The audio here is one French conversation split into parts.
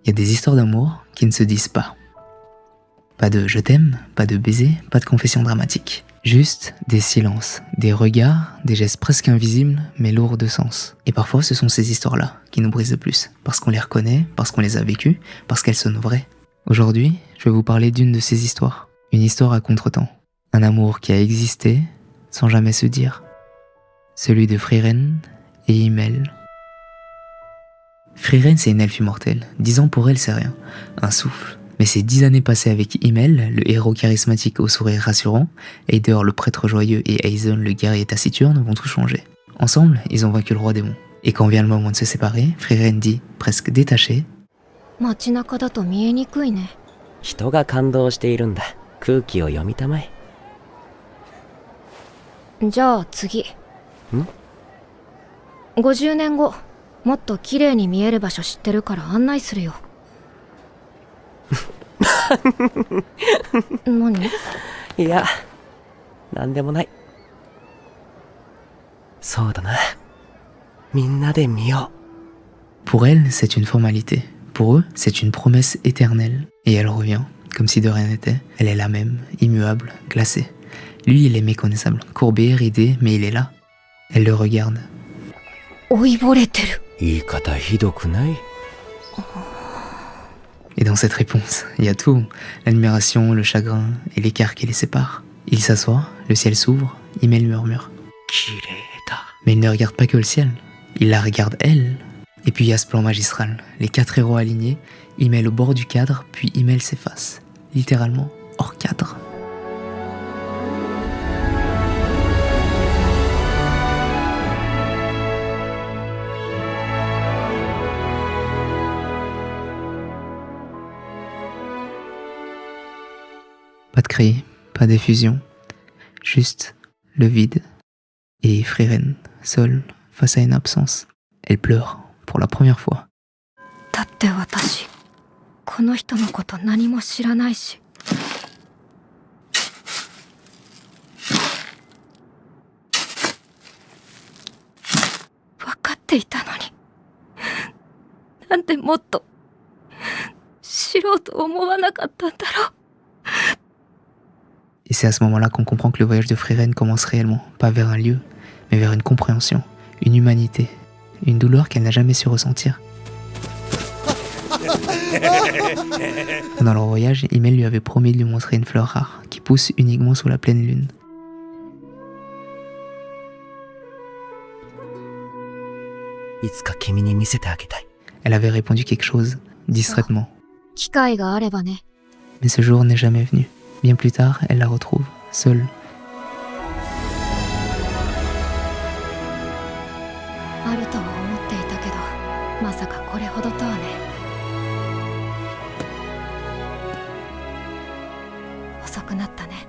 Il y a des histoires d'amour qui ne se disent pas. Pas de je t'aime, pas de baiser, pas de confession dramatique. Juste des silences, des regards, des gestes presque invisibles mais lourds de sens. Et parfois ce sont ces histoires-là qui nous brisent le plus, parce qu'on les reconnaît, parce qu'on les a vécues, parce qu'elles sonnent vraies. Aujourd'hui, je vais vous parler d'une de ces histoires. Une histoire à contretemps. Un amour qui a existé sans jamais se dire. Celui de Frieren et Himmel. Frieren, c'est une elfe immortelle. 10 ans pour elle, c'est rien. Un souffle. Mais ces 10 années passées avec Himmel, le héros charismatique au sourire rassurant, Eider, le prêtre joyeux, et Aizen, le guerrier taciturne, vont tout changer. Ensemble, ils ont vaincu le roi démon. Et quand vient le moment de se séparer, Frieren dit, presque détaché, 街中だと見えにくいね。人が感動しているんだ。空気を読みたまえ。じゃあ次。50年後、もっと綺麗に見える場所知ってるから案内するよ。何？いや、なんでもない。そうだな。みんなで見よう。 Pour elle, c'est une formalité. Pour eux, c'est une promesse éternelle. Et elle revient, comme si de rien n'était. Elle est la même, immuable, glacée. Lui, il est méconnaissable, courbé, ridé, mais il est là. Elle le regarde. 老いぼれてる。言い方ひどくない？ Et dans cette réponse, il y a tout. L'admiration, le chagrin et l'écart qui les séparent. Il s'assoit, le ciel s'ouvre, Himmel murmure. 綺麗だ。 Mais il ne regarde pas que le ciel. Il la regarde elle. Et puis il y a ce plan magistral. Les 4 héros alignés, Himmel au bord du cadre, puis Himmel s'efface. Littéralement, hors cadre. Pas de cri, pas d'effusion, juste le vide. Et Frieren, seule, face à une absence. Elle pleure, pour la première fois. だって私、この人のこと何も知らないし。分かっていたのに。なんでもっと知ろうと思わなかったんだろう。 Et c'est à ce moment-là qu'on comprend que le voyage de Frieren commence réellement, pas vers un lieu, mais vers une compréhension, une humanité, une douleur qu'elle n'a jamais su ressentir. Pendant leur voyage, Himmel lui avait promis de lui montrer une fleur rare, qui pousse uniquement sous la pleine lune. Elle avait répondu quelque chose, distraitement. 機会があればね。 Mais ce jour n'est jamais venu. Bien plus tard, elle la retrouve, seule. あるとは思っていたけど、まさかこれほどとはね。遅くなったね、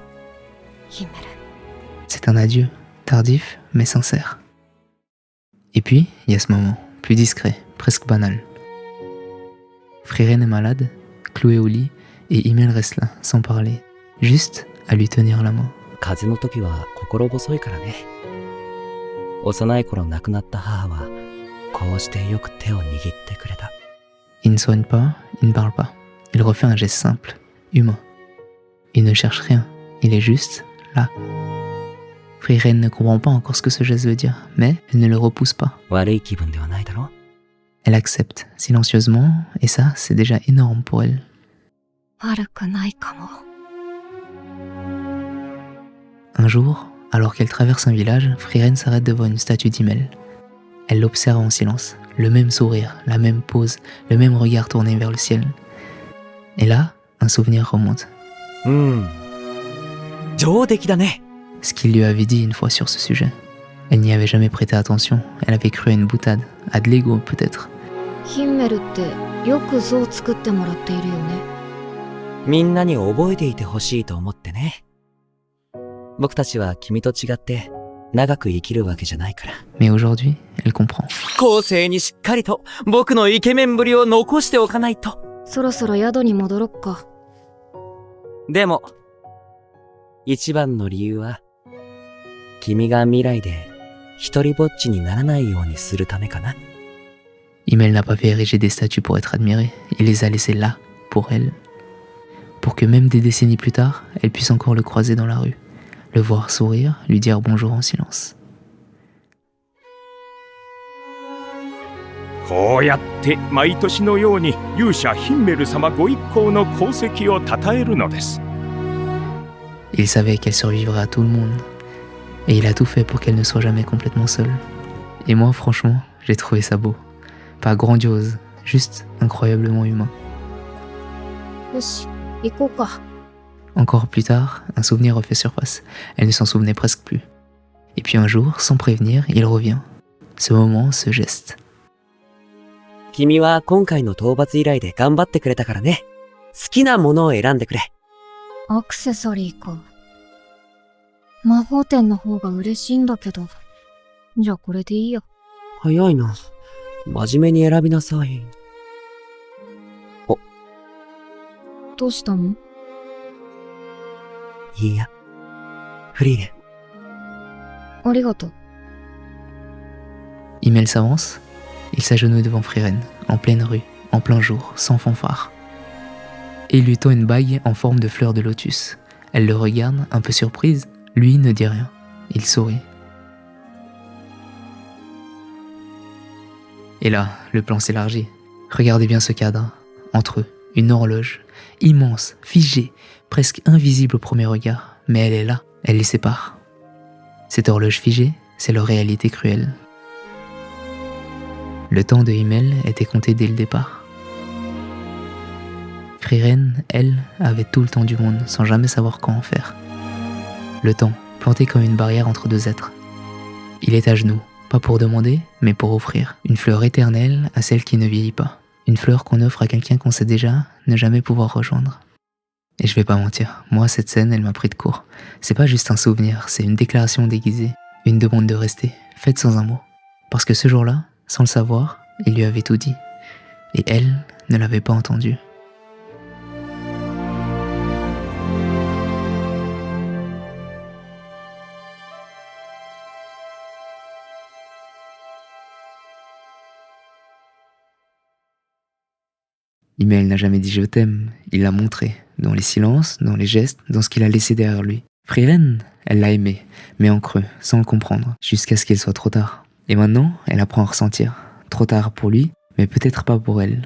ヒンメル。 C'est un adieu, tardif, mais sincère. Et puis, il y a ce moment, plus discret, presque banal. Frieren est malade, cloué au lit, et Himmel reste là, sans parler, juste à lui tenir la main. 風邪の時は心細いからね。幼い頃亡くなった母はこうしてよく手を握ってくれた。 Il ne soigne pas, il ne parle pas. Il refait un geste simple, humain. Il ne cherche rien, il est juste là. Frieren ne comprend pas encore ce que ce geste veut dire, mais elle ne le repousse pas. 悪い気分ではないだろ？ Elle accepte, silencieusement, et ça, c'est déjà énorme pour elle. 悪くないかも。 Un jour, alors qu'elle traverse un village, Frieren s'arrête devant une statue d'Himmel. Elle l'observe en silence, le même sourire, la même pose, le même regard tourné vers le ciel. Et là, un souvenir remonte. 上出来だね。 Ce qu'il lui avait dit une fois sur ce sujet. Elle n'y avait jamais prêté attention, elle avait cru à une boutade, à de l'ego peut-être. ヒンメルってよく像を作ってもらっているよね。みんなに覚えていてほしいと思ってね。僕たちは君と違って長く生きるわけじゃないから。 Mais aujourd'hui, elle comprend. 後世にしっかりと僕のイケメンぶりを残しておかないと。そろそろ宿に戻ろっか。でも、一番の理由は、君が未来で一人ぼっちにならないようにするためかな。Himmel n'a pas fait ériger des statues pour être admirée, il les a laissées là, pour elle. Pour que même des décennies plus tard, elle puisse encore le croiser dans la rue, le voir sourire, lui dire bonjour en silence. こうやって毎年のように勇者ヒンメル様ご一行の功績を称えるのです。 Il savait qu'elle survivrait à tout le monde, et il a tout fait pour qu'elle ne soit jamais complètement seule. Et moi, franchement, j'ai trouvé ça beau. Pas grandiose, juste incroyablement humain. よし、行こうか。 Encore plus tard, un souvenir refait surface. Elle ne s'en souvenait presque plus. Et puis un jour, sans prévenir, il revient. Ce moment, ce geste. 君は今回の討伐依頼で頑張ってくれたからね。好きなものを選んでくれ。アクセサリーか。魔法店の方が嬉しいんだけど。じゃあこれでいいよ。早いな。真面目に選びなさい。どうしたの？いや、フリーレン。ありがとう。Himmel s'avance. Il s'agenouille devant Frieren, en pleine rue, en plein jour, sans fanfare. Et il lui tend une bague en forme de fleur de lotus. Elle le regarde, un peu surprise. Lui ne dit rien. Il sourit. Et là, le plan s'élargit. Regardez bien ce cadre. Entre eux, une horloge, immense, figée, presque invisible au premier regard. Mais elle est là, elle les sépare. Cette horloge figée, c'est leur réalité cruelle. Le temps de Himmel était compté dès le départ. Frieren, elle, avait tout le temps du monde, sans jamais savoir quoi en faire. Le temps, planté comme une barrière entre deux êtres. Il est à genoux, pas pour demander, mais pour offrir une fleur éternelle à celle qui ne vieillit pas. Une fleur qu'on offre à quelqu'un qu'on sait déjà ne jamais pouvoir rejoindre. Et je vais pas mentir, moi cette scène, elle m'a pris de court. C'est pas juste un souvenir, c'est une déclaration déguisée, une demande de rester, faite sans un mot. Parce que ce jour-là, sans le savoir, il lui avait tout dit. Et elle ne l'avait pas entendu. Himmel n'a jamais dit je t'aime, il l'a montré, dans les silences, dans les gestes, dans ce qu'il a laissé derrière lui. Frieren, elle l'a aimé, mais en creux, sans le comprendre, jusqu'à ce qu'il soit trop tard. Et maintenant, elle apprend à ressentir. Trop tard pour lui, mais peut-être pas pour elle.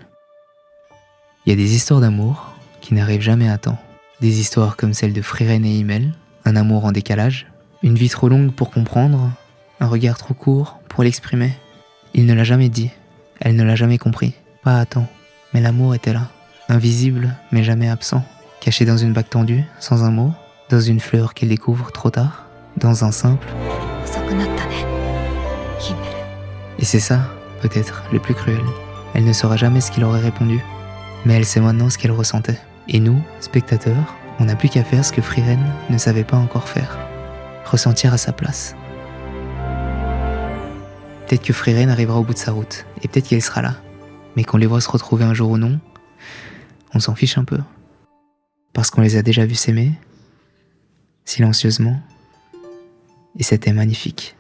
Il y a des histoires d'amour qui n'arrivent jamais à temps. Des histoires comme celle de Frieren et Himmel, un amour en décalage, une vie trop longue pour comprendre, un regard trop court pour l'exprimer. Il ne l'a jamais dit, elle ne l'a jamais compris, pas à temps. Mais l'amour était là, invisible mais jamais absent, caché dans une bague tendue, sans un mot, dans une fleur qu'elle découvre trop tard, dans un simple. Et c'est ça, peut-être, le plus cruel. Elle ne saura jamais ce qu'il aurait répondu, mais elle sait maintenant ce qu'elle ressentait. Et nous, spectateurs, on n'a plus qu'à faire ce que Frieren ne savait pas encore faire. Ressentir à sa place. Peut-être que Frieren arrivera au bout de sa route, et peut-être qu'elle sera là. Mais qu'on les voit se retrouver un jour ou non, on s'en fiche un peu. Parce qu'on les a déjà vus s'aimer, silencieusement, et c'était magnifique.